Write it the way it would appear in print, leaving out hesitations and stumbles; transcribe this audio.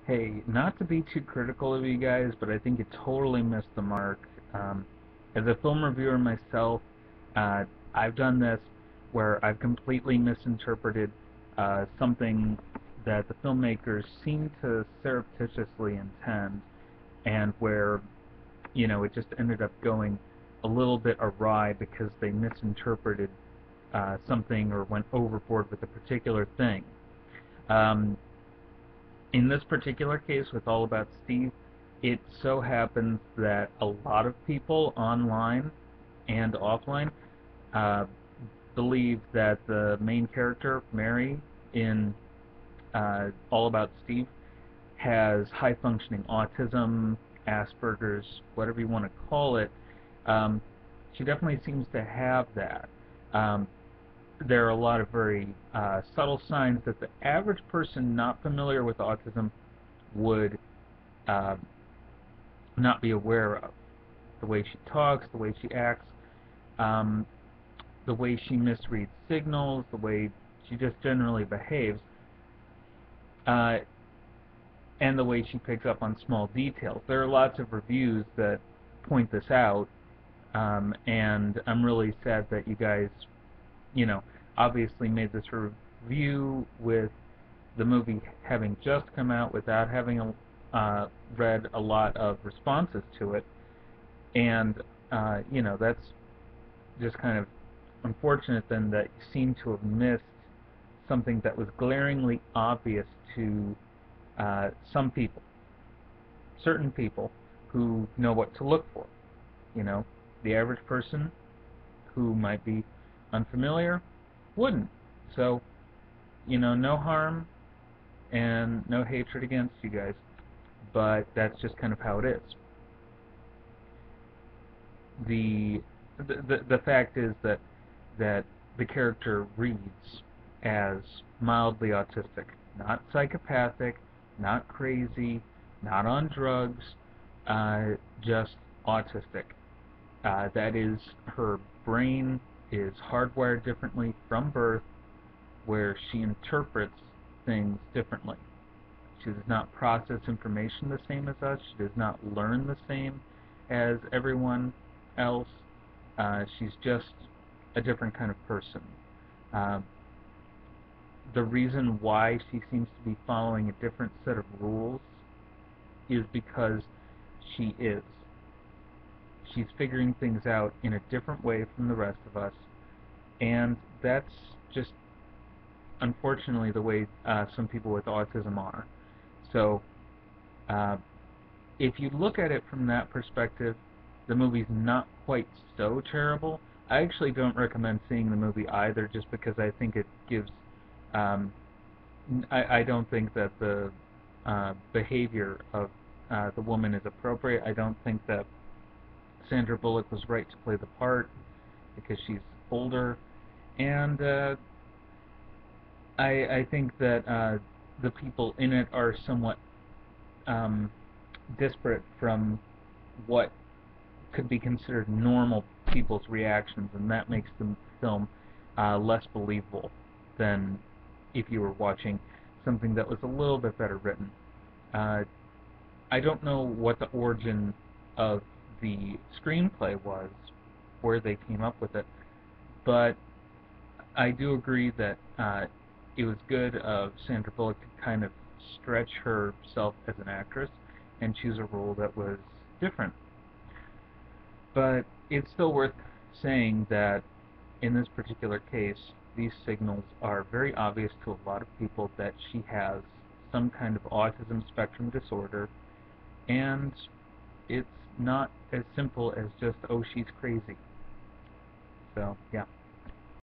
Hey, not to be too critical of you guys, but I think you totally missed the mark. Um, as a film reviewer myself, uh, I've done this where I've completely misinterpreted something that the filmmakers seem to surreptitiously intend, and where, it just ended up going a little bit awry because they misinterpreted something or went overboard with a particular thing. Um, in this particular case with All About Steve, it so happens that a lot of people online and offline uh, believe that the main character, Mary, in All About Steve, has high functioning autism, Asperger's, whatever you want to call it. Um, she definitely seems to have that. Um, there are a lot of very subtle signs that the average person not familiar with autism would uh, not be aware of. The way she talks, the way she acts, um, the way she misreads signals, the way she just generally behaves, uh, and the way she picks up on small details. There are lots of reviews that point this out, and I'm really sad that you guys, you know, obviously made this review with the movie having just come out without having read a lot of responses to it, and that's just kind of unfortunate then that you seem to have missed something that was glaringly obvious to some people, certain people who know what to look for. You know, the average person who might be unfamiliar wouldn't. So, no harm and no hatred against you guys, but that's just kind of how it is. The the fact is that the character reads as mildly autistic, not psychopathic, not crazy, not on drugs, just autistic. That is, her brain is hardwired differently from birth, where she interprets things differently. She does not process information the same as us. She does not learn the same as everyone else. She's just a different kind of person. Uh, the reason why she seems to be following a different set of rules is because she is. She's figuring things out in a different way from the rest of us, and that's just unfortunately the way some people with autism are. So, uh, if you look at it from that perspective, the movie's not quite so terrible. I actually don't recommend seeing the movie either, just because I think it gives. Um, I don't think that the behavior of the woman is appropriate. I don't think that Sandra Bullock was right to play the part because she's older, and I think that the people in it are somewhat um, disparate from what could be considered normal people's reactions, and that makes the film less believable than if you were watching something that was a little bit better written. Uh, I don't know what the origin of the screenplay was, where they came up with it, but I do agree that it was good of Sandra Bullock to kind of stretch herself as an actress and choose a role that was different. But it's still worth saying that in this particular case, these signals are very obvious to a lot of people that she has some kind of autism spectrum disorder, and it's not as simple as just, oh, she's crazy. So, yeah.